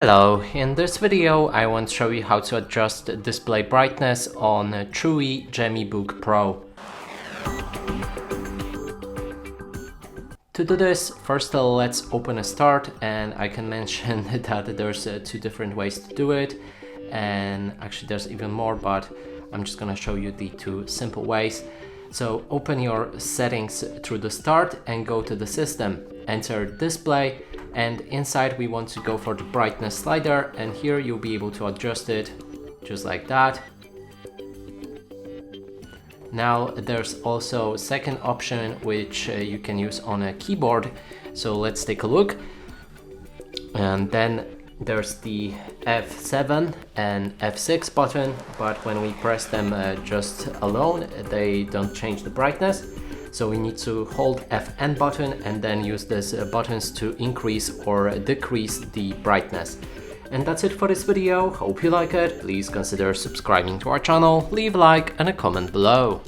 Hello, in this video I want to show you how to adjust display brightness on Chuwi GemiBook Pro. To do this, first let's open a start, and I can mention that there's two different ways to do it, and actually there's even more, but I'm just gonna show you the two simple ways. So open your settings through the start and go to the system, enter display, and inside we want to go for the brightness slider, and here you'll be able to adjust it just like that. Now there's also a second option which you can use on a keyboard, so let's take a look. And then there's the F7 and F6 button, but when we press them just alone, they don't change the brightness. So we need to hold Fn button and then use these buttons to increase or decrease the brightness. And that's it for this video. Hope you like it. Please consider subscribing to our channel, leave a like and a comment below.